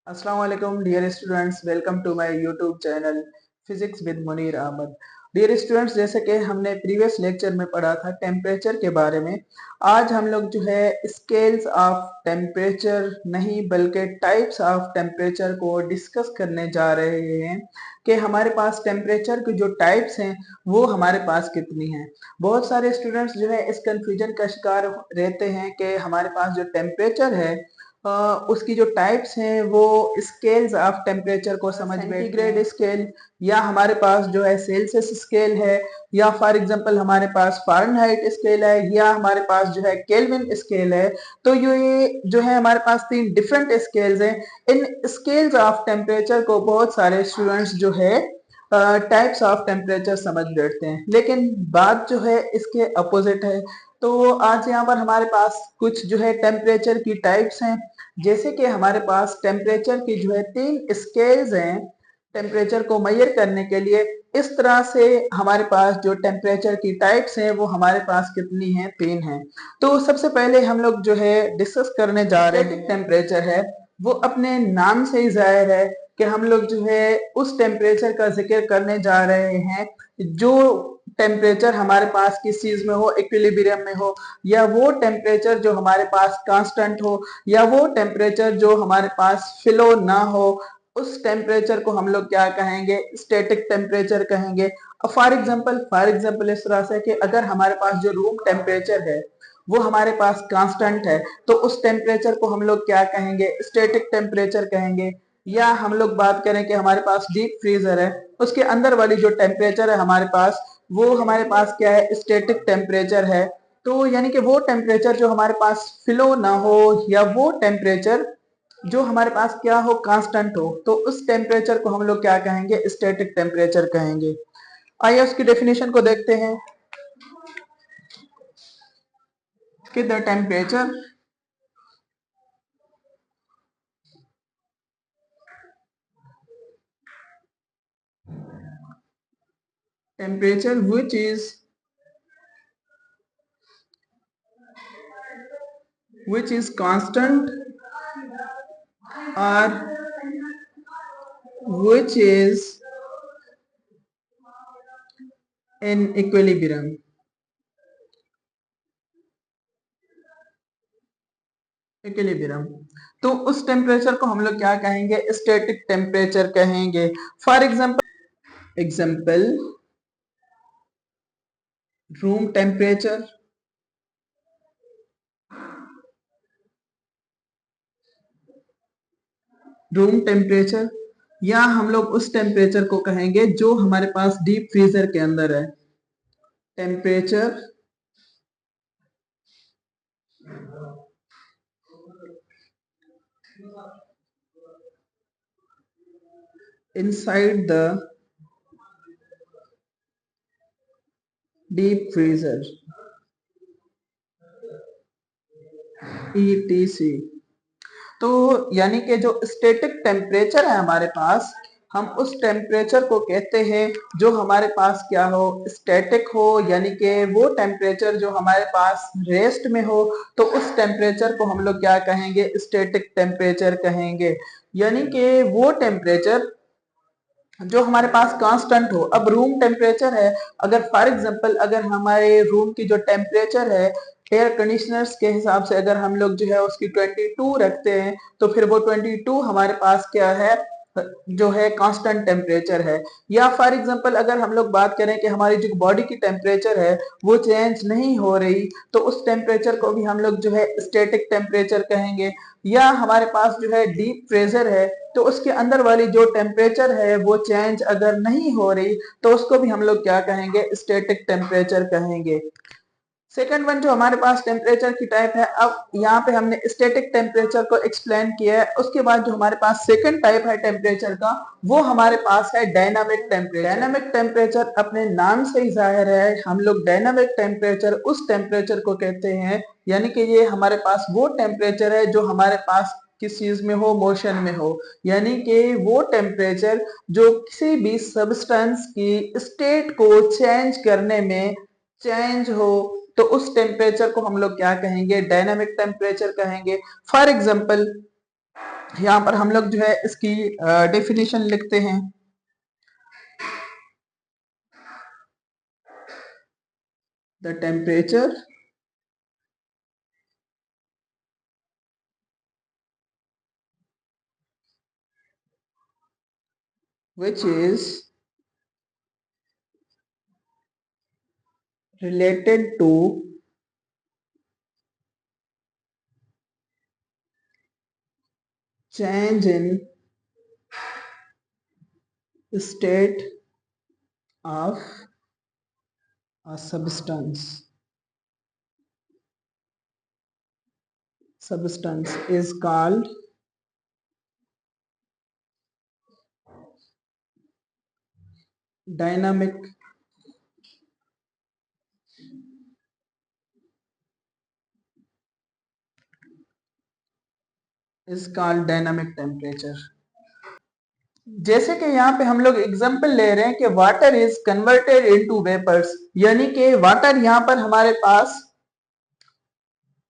अस्सलाम वालेकुम dear students, welcome to my YouTube channel physics with Munir Ahmad. Dear students, जैसे कि हमने प्रीवियस लेक्चर में पढ़ा था टेम्परेचर के बारे में, आज हम लोग जो है स्केल्स ऑफ टेम्परेचर नहीं बल्कि टाइप्स ऑफ टेम्परेचर को डिस्कस करने जा रहे हैं कि हमारे पास टेम्परेचर की जो टाइप्स हैं वो हमारे पास कितनी हैं। बहुत सारे स्टूडेंट्स जो है इस कंफ्यूजन का शिकार रहते हैं कि हमारे पास जो टेम्परेचर है उसकी जो टाइप्स हैं वो स्केल्स ऑफ टेम्परेचर को समझ बैठते हैं। सेंटीग्रेड स्केल, या हमारे पास जो है सेल्सियस स्केल है, या फॉर एग्जांपल हमारे पास फ़ारेनहाइट स्केल है, या हमारे पास जो है केल्विन स्केल है। तो ये जो है हमारे पास 3 डिफरेंट स्केल्स हैं। इन स्केल्स ऑफ टेम्परेचर को बहुत सारे स्टूडेंट्स जो है टाइप्स ऑफ टेम्परेचर समझ बैठते हैं, लेकिन बात जो है इसके अपोजिट है। तो आज यहाँ पर हमारे पास कुछ जो है टेम्परेचर की टाइप्स हैं। जैसे कि हमारे पास टेम्परेचर की जो है 3 स्केल्स हैं टेम्परेचर को मेजर करने के लिए। इस तरह से हमारे पास जो टेम्परेचर की टाइप्स हैं वो हमारे पास कितनी हैं? 3 हैं। तो सबसे पहले हम लोग जो है डिस्कस करने जा रहे हैं टेम्परेचर है, वो अपने नाम से ही जाहिर है कि हम लोग जो है उस टेम्परेचर का जिक्र करने जा रहे हैं जो टेम्परेचर हमारे पास किस चीज में हो, इक्विलिब्रियम में हो, या वो टेम्परेचर जो हमारे पास कांस्टेंट हो, या वो टेम्परेचर जो हमारे पास फ्लो ना हो। उस टेम्परेचर को हम लोग क्या कहेंगे? स्टैटिक टेम्परेचर कहेंगे। फॉर एग्जांपल इस तरह से कि अगर हमारे पास जो रूम टेम्परेचर है वो हमारे पास कांस्टेंट है, तो उस टेम्परेचर को हम लोग क्या कहेंगे? स्टैटिक टेम्परेचर कहेंगे। या हम लोग बात करें कि हमारे पास डीप फ्रीजर है, उसके अंदर वाली जो टेम्परेचर है हमारे पास, वो हमारे पास क्या है? स्टैटिक टेम्परेचर है। तो यानी कि वो टेम्परेचर जो हमारे पास फ्लो ना हो, या वो टेम्परेचर जो हमारे पास क्या हो? कांस्टेंट हो, तो उस टेम्परेचर को हम लोग क्या कहेंगे? स्टैटिक टेम्परेचर कहेंगे। आइए उसकी डेफिनेशन को देखते हैं कि the temperature which is constant or which is in equilibrium. Equilibrium, तो उस टेम्परेचर को हम लोग क्या कहेंगे? स्टैटिक टेम्परेचर कहेंगे। फॉर एग्जाम्पल रूम टेम्परेचर, या हम लोग उस टेम्परेचर को कहेंगे जो हमारे पास डीप फ्रीजर के अंदर है। Temperature inside the deep freezer, ETC। तो यानी कि जो स्टैटिक टेम्परेचर है हमारे पास, हम उस टेम्परेचर को कहते हैं जो हमारे पास क्या हो? स्टैटिक हो, यानी कि वो टेम्परेचर जो हमारे पास रेस्ट में हो, तो उस टेम्परेचर को हम लोग क्या कहेंगे? स्टैटिक टेम्परेचर कहेंगे। यानी कि वो टेम्परेचर जो हमारे पास कांस्टेंट हो। अब रूम टेम्परेचर है, अगर फॉर एग्जांपल अगर हमारे रूम की जो टेम्परेचर है एयर कंडीशनर्स के हिसाब से अगर हम लोग जो है उसकी 22 रखते हैं, तो फिर वो 22 हमारे पास क्या है? जो है कांस्टेंट टेम्परेचर है। या फॉर एग्जांपल अगर हम लोग बात करें कि हमारी जो बॉडी की टेम्परेचर है वो चेंज नहीं हो रही, तो उस टेम्परेचर को भी हम लोग जो है स्टैटिक टेम्परेचर कहेंगे। या हमारे पास जो है डीप फ्रीजर है, तो उसके अंदर वाली जो टेम्परेचर है वो चेंज अगर नहीं हो रही, तो उसको भी हम लोग क्या कहेंगे? स्टैटिक टेम्परेचर कहेंगे। सेकंड वन जो हमारे पास टेम्परेचर की टाइप है, अब यहाँ पे हमने स्टैटिक टेम्परेचर को एक्सप्लेन किया है। उसके बाद जो हमारे पास सेकंड टाइप है टेम्परेचर का, वो हमारे पास है डायनामिक टेम्परेचर। डायनामिक टेम्परेचर अपने नाम से ही जाहिर है, हम लोग डायनामिक टेम्परेचर उस टेम्परेचर को कहते हैं, यानी कि ये हमारे पास वो टेम्परेचर है जो हमारे पास किस चीज में हो? मोशन में हो। यानी कि वो टेम्परेचर जो किसी भी सब्सटेंस की स्टेट को चेंज करने में चेंज हो, तो उस टेम्परेचर को हम लोग क्या कहेंगे? डायनामिक टेम्परेचर कहेंगे। फॉर एग्जांपल यहाँ पर हम लोग जो है इसकी डेफिनेशन लिखते हैं। The temperature which is related to change in state of a substance is called dynamic temperature। जैसे कि यहाँ पे हम लोग एग्जांपल ले रहे हैं कि water is converted into vapours, यानी कि वाटर यहाँ पर हमारे पास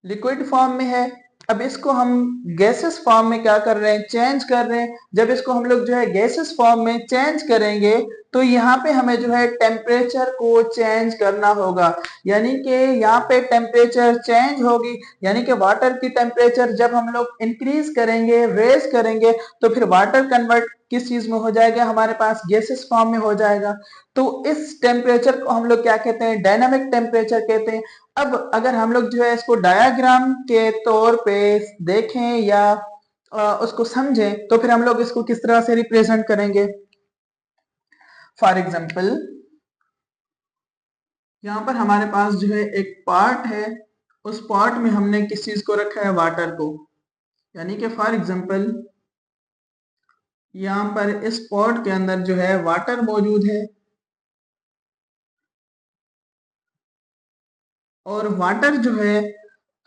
लिक्विड फॉर्म में है। अब इसको हम गैसेस फॉर्म में क्या कर रहे हैं, चेंज कर रहे हैं। जब इसको हम लोग जो है गैसेस फॉर्म में चेंज करेंगे तो यहाँ पे हमें जो है टेम्परेचर को चेंज करना होगा, यानी कि यहाँ पे टेम्परेचर चेंज होगी, यानी कि वाटर की टेम्परेचर जब हम लोग इंक्रीज करेंगे, रेज करेंगे, तो फिर वाटर कन्वर्ट किस चीज में हो जाएगा, हमारे पास गैसेस फॉर्म में हो जाएगा। तो इस टेम्परेचर को हम लोग क्या कहते हैं, डायनामिक टेम्परेचर कहते हैं। अब अगर हम लोग जो है इसको डायग्राम के तौर पे देखें या उसको समझें तो फिर हम लोग इसको किस तरह से रिप्रेजेंट करेंगे। फॉर एग्जाम्पल यहाँ पर हमारे पास जो है एक पॉट है, उस पॉट में हमने किस चीज को रखा है, वाटर को, यानी कि फॉर एग्जाम्पल यहाँ पर इस पॉट के अंदर जो है वाटर मौजूद है और वाटर जो है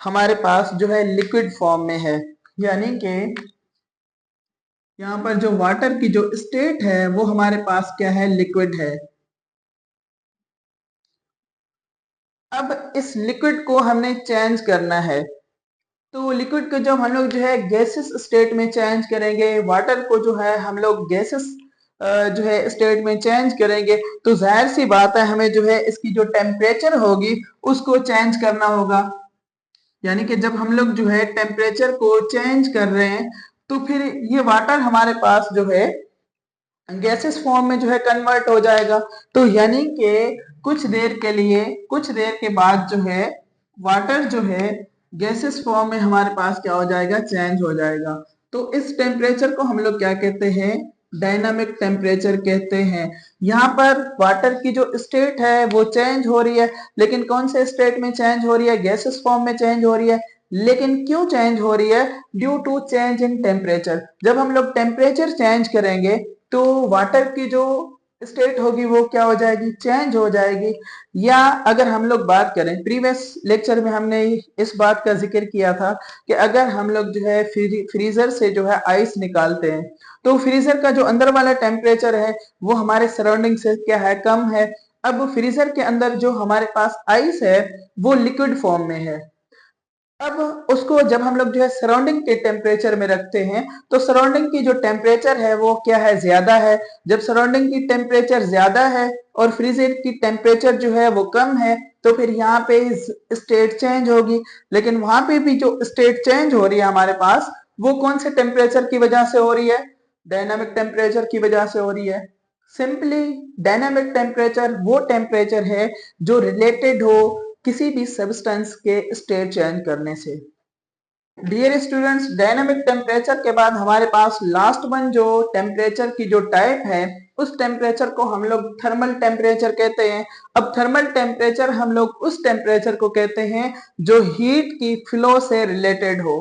हमारे पास जो है लिक्विड फॉर्म में है, यानी कि यहाँ पर जो वाटर की जो स्टेट है वो हमारे पास क्या है, लिक्विड है। अब इस लिक्विड को हमने चेंज करना है, तो लिक्विड को जब हम लोग जो है गैसेस स्टेट में चेंज करेंगे, वाटर को जो है हम लोग गैसेस जो है स्टेट में चेंज करेंगे, तो जाहिर सी बात है हमें जो है इसकी जो टेम्परेचर होगी उसको चेंज करना होगा। यानी कि जब हम लोग जो है टेम्परेचर को चेंज कर रहे हैं तो फिर ये वाटर हमारे पास जो है गैसेस फॉर्म में जो है कन्वर्ट हो जाएगा। तो यानी कि कुछ देर के बाद जो है वाटर जो है गैसेस फॉर्म में हमारे पास क्या हो जाएगा, चेंज हो जाएगा। तो इस टेम्परेचर को हम लोग क्या कहते हैं, डायनामिक टेम्परेचर कहते हैं। यहाँ पर वाटर की जो स्टेट है वो चेंज हो रही है, लेकिन कौन से स्टेट में चेंज हो रही है, गैसेस फॉर्म में चेंज हो रही है। लेकिन क्यों चेंज हो रही है, due to change in temperature. जब हम लोग टेम्परेचर चेंज करेंगे तो वाटर की जो स्टेट होगी वो क्या हो जाएगी, चेंज हो जाएगी। या अगर हम लोग बात करें, प्रीवियस लेक्चर में हमने इस बात का जिक्र किया था कि अगर हम लोग जो है फ्रीजर से जो है आइस निकालते हैं तो फ्रीजर का जो अंदर वाला टेम्परेचर है वो हमारे सराउंडिंग से क्या है, कम है। अब फ्रीजर के अंदर जो हमारे पास आइस है वो लिक्विड फॉर्म में है। अब उसको जब हम लोग जो है सराउंडिंग के टेम्परेचर में रखते हैं तो सराउंडिंग की जो टेम्परेचर है वो क्या है, ज्यादा है। जब सराउंडिंग की टेम्परेचर ज्यादा है और फ्रीजर की टेम्परेचर जो है वो कम है तो फिर यहाँ पे स्टेट चेंज होगी। लेकिन वहां पे भी जो स्टेट चेंज हो रही है हमारे पास वो कौन से टेम्परेचर की वजह से हो रही है, डायनामिक टेम्परेचर की वजह से हो रही है। सिंपली डायनामिक टेम्परेचर वो टेम्परेचर है जो रिलेटेड हो किसी भी सब्सटेंस के स्टेट चेंज करने से। डियर स्टूडेंट्स, डायनामिक टेम्परेचर के बाद हमारे पास लास्ट वन जो टेम्परेचर की जो टाइप है उस टेम्परेचर को हम लोग थर्मल टेम्परेचर कहते हैं। अब थर्मल टेम्परेचर हम लोग उस टेम्परेचर को कहते हैं जो हीट की फ्लो से रिलेटेड हो।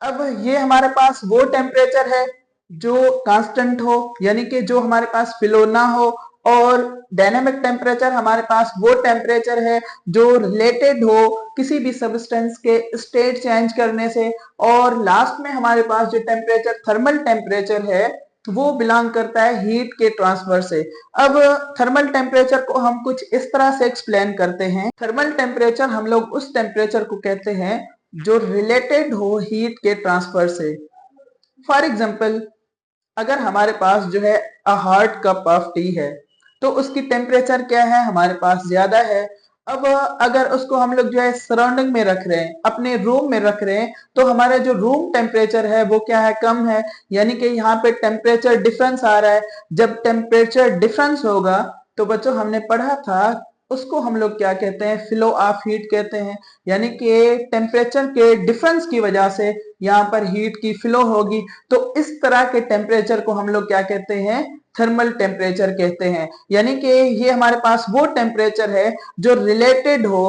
अब ये हमारे पास वो टेम्परेचर है जो कांस्टेंट हो, यानी कि जो हमारे पास फ्लो ना हो। और डायनामिक टेम्परेचर हमारे पास वो टेम्परेचर है जो रिलेटेड हो किसी भी सब्सटेंस के स्टेट चेंज करने से। और लास्ट में हमारे पास जो टेम्परेचर थर्मल टेम्परेचर है वो बिलोंग करता है हीट के ट्रांसफर से। अब थर्मल टेम्परेचर को हम कुछ इस तरह से एक्सप्लेन करते हैं। थर्मल टेम्परेचर हम लोग उस टेम्परेचर को कहते हैं जो रिलेटेड हो हीट के ट्रांसफर से। फॉर एग्जाम्पल, अगर हमारे पास जो है हार्ड कप ऑफ टी है, तो उसकी टेम्परेचर क्या है, हमारे पास ज्यादा है। अब अगर उसको हम लोग जो है सराउंडिंग में रख रहे हैं, अपने रूम में रख रहे हैं, तो हमारा जो रूम टेम्परेचर है वो क्या है, कम है। यानी कि यहाँ पे टेम्परेचर डिफरेंस आ रहा है। जब टेम्परेचर डिफरेंस होगा तो बच्चों हमने पढ़ा था, उसको हम लोग क्या कहते हैं, फ्लो ऑफ हीट कहते हैं। यानी कि टेम्परेचर के डिफरेंस की वजह से यहाँ पर हीट की फ्लो होगी। तो इस तरह के टेम्परेचर को हम लोग क्या कहते हैं, थर्मल टेम्परेचर कहते हैं। यानी कि ये हमारे पास वो टेम्परेचर है जो रिलेटेड हो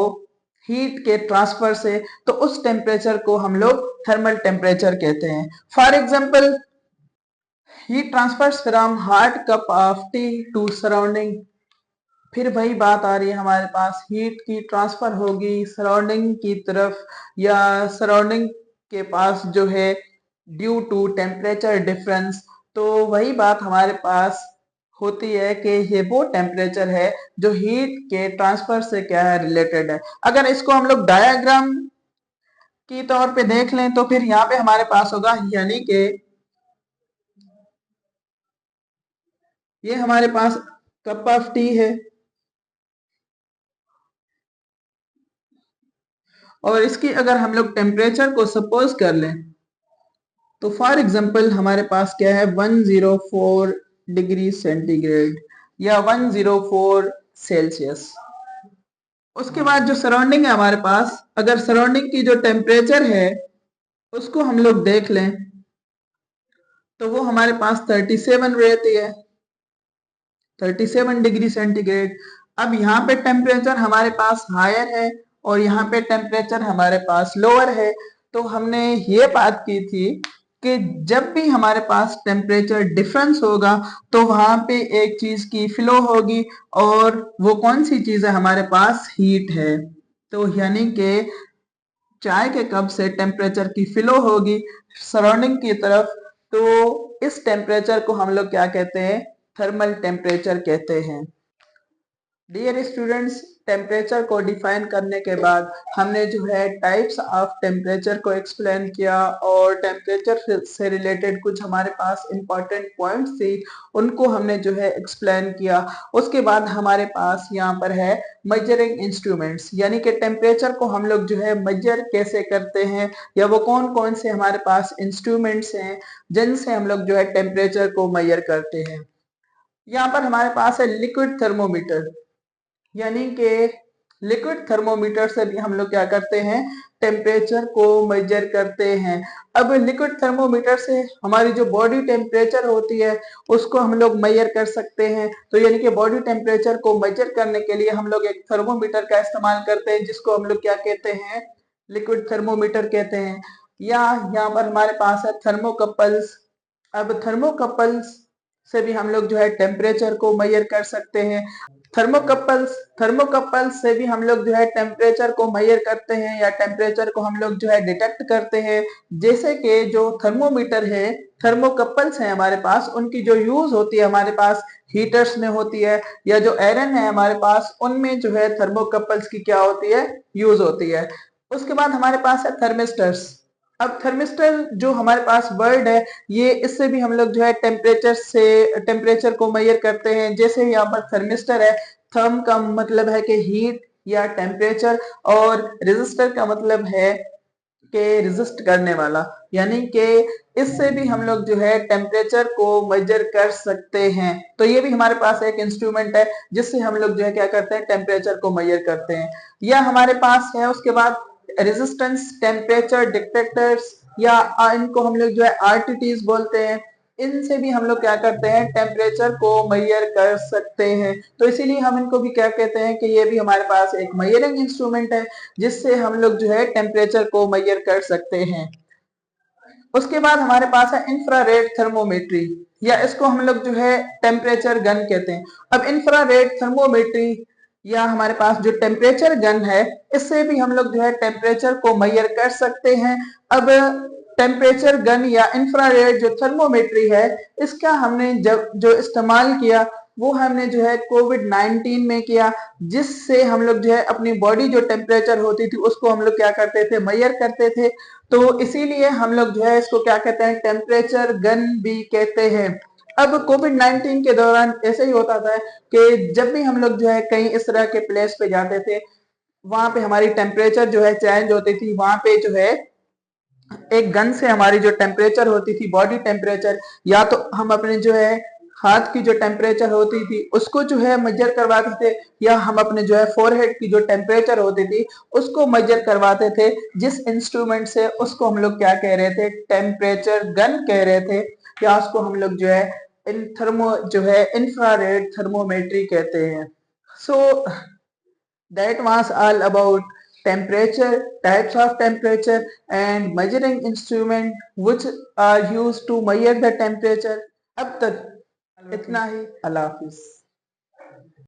हीट के ट्रांसफर से, तो उस टेम्परेचर को हम लोग थर्मल टेम्परेचर कहते हैं। For example, heat transfers from hot cup of tea to surrounding. फिर वही बात आ रही है, हमारे पास हीट की ट्रांसफर होगी सराउंडिंग की तरफ, या सराउंडिंग के पास जो है ड्यू टू टेम्परेचर डिफरेंस। तो वही बात हमारे पास होती है कि ये वो टेम्परेचर है जो हीट के ट्रांसफर से क्या है, रिलेटेड है। अगर इसको हम लोग डायग्राम की तौर पे देख लें तो फिर यहाँ पे हमारे पास होगा, यानी कि ये हमारे पास कप ऑफ टी है, और इसकी अगर हम लोग टेम्परेचर को सपोज कर लें, तो फॉर एग्जांपल हमारे पास क्या है, 104 डिग्री सेंटीग्रेड या 104 सेल्सियस। उसके बाद जो सराउंडिंग है हमारे पास, अगर सराउंडिंग की जो टेम्परेचर है उसको हम लोग देख लें, तो वो हमारे पास 37 रहती है, 37 डिग्री सेंटीग्रेड। अब यहाँ पे टेम्परेचर हमारे पास हायर है और यहाँ पे टेम्परेचर हमारे पास लोअर है। तो हमने ये बात की थी कि जब भी हमारे पास टेम्परेचर डिफरेंस होगा तो वहां पे एक चीज की फ्लो होगी, और वो कौन सी चीज है, हमारे पास हीट है। तो यानी कि चाय के कप से टेम्परेचर की फ्लो होगी सराउंडिंग की तरफ, तो इस टेम्परेचर को हम लोग क्या कहते हैं, थर्मल टेम्परेचर कहते हैं। डियर स्टूडेंट्स, टेम्परेचर को डिफाइन करने के बाद हमने जो है टाइप्स ऑफ टेम्परेचर को एक्सप्लेन किया, और टेम्परेचर से रिलेटेड कुछ हमारे पास इंपॉर्टेंट पॉइंट्स थी, उनको हमने जो है एक्सप्लेन किया। उसके बाद हमारे पास यहाँ पर है मेजरिंग इंस्ट्रूमेंट्स, यानी कि टेम्परेचर को हम लोग जो है मेजर कैसे करते हैं, या वो कौन कौन से हमारे पास इंस्ट्रूमेंट्स हैं जिनसे हम लोग जो है टेम्परेचर को मेजर करते हैं। यहाँ पर हमारे पास है लिक्विड थर्मोमीटर, यानी कि लिक्विड थर्मोमीटर से भी हम लोग क्या करते हैं, टेम्परेचर को मेजर करते हैं। अब लिक्विड थर्मोमीटर से हमारी जो बॉडी टेम्परेचर होती है उसको हम लोग मेजर कर सकते हैं। तो यानी कि बॉडी टेम्परेचर को मेजर करने के लिए हम लोग एक थर्मोमीटर का इस्तेमाल करते हैं, जिसको हम लोग क्या कहते हैं, लिक्विड थर्मोमीटर कहते हैं। या यहाँ पर हमारे पास है थर्मोकपल्स। अब थर्मोकपल्स से भी हम लोग जो है टेम्परेचर को मेजर कर सकते हैं। थर्मोकपल्स से भी हम लोग जो है टेम्परेचर को मेजर करते हैं, या टेम्परेचर को हम लोग जो है डिटेक्ट करते हैं। जैसे कि जो थर्मोमीटर है, थर्मोकपल्स है हमारे पास, उनकी जो यूज होती है हमारे पास हीटर्स में होती है, या जो आयरन है हमारे पास उनमें जो है थर्मोकपल्स की क्या होती है, यूज होती है। उसके बाद हमारे पास है थर्मिस्टर्स। अब थर्मिस्टर जो हमारे पास वर्ड है, ये इससे भी हम लोग जो है टेम्परेचर को मेजर करते हैं। जैसे यहाँ पर थर्मिस्टर है, थर्म का मतलब है कि हीट या टेम्परेचर, और रेजिस्टर का मतलब है कि रेजिस्ट करने वाला, यानी कि इससे भी हम लोग जो है टेम्परेचर को मेजर कर सकते हैं। तो ये भी हमारे पास एक इंस्ट्रूमेंट है जिससे हम लोग जो है क्या करते हैं, टेम्परेचर को मेजर करते हैं। या हमारे पास है उसके बाद रेजिस्टेंस टेम्परेचर डिटेक्टर्स, या इनको हम लोग जो है आरटीटीज बोलते हैं। इनसे भी हम लोग क्या करते हैं, टेम्परेचर को मेजर कर सकते हैं। तो इसीलिए हम इनको भी क्या कहते हैं कि ये भी हमारे पास एक मेजरिंग इंस्ट्रूमेंट है, जिससे हम लोग जो है टेम्परेचर को मेजर कर सकते हैं। उसके बाद हमारे पास है इंफ्रारेड थर्मोमेट्री, या इसको हम लोग जो है टेम्परेचर गन कहते हैं। अब इंफ्रारेड थर्मोमेट्री या हमारे पास जो टेम्परेचर गन है, इससे भी हम लोग जो है टेम्परेचर को मेजर कर सकते हैं। अब टेम्परेचर गन या इंफ्रारेड जो थर्मोमेट्री है, इसका हमने जब जो इस्तेमाल किया वो हमने जो है कोविड-19 में किया, जिससे हम लोग जो है अपनी बॉडी जो टेम्परेचर होती थी उसको हम लोग क्या करते थे, मेजर करते थे। तो इसीलिए हम लोग जो है इसको क्या कहते हैं, टेम्परेचर गन भी कहते हैं। अब कोविड-19 के दौरान ऐसे ही होता था कि जब भी हम लोग जो है कहीं इस तरह के प्लेस पे जाते थे, वहां पे हमारी टेम्परेचर जो है चेंज होती थी। वहां पे जो है एक गन से हमारी जो टेम्परेचर होती थी, बॉडी टेम्परेचर, या तो हम अपने जो है हाथ की जो टेम्परेचर होती थी उसको जो है मेजर करवाते थे, या हम अपने जो है फोरहेड की जो टेम्परेचर होती थी उसको मेजर करवाते थे। जिस इंस्ट्रूमेंट से, उसको हम लोग क्या कह रहे थे, टेम्परेचर गन कह रहे थे, या उसको हम लोग जो है इन थर्मो जो है इंफ्रारेड थर्मोमेट्री कहते हैं। सो that was all about temperature, types of temperature, and measuring instrument which are used to measure the temperature. अब तक इतना ही। अल्लाह हाफिज।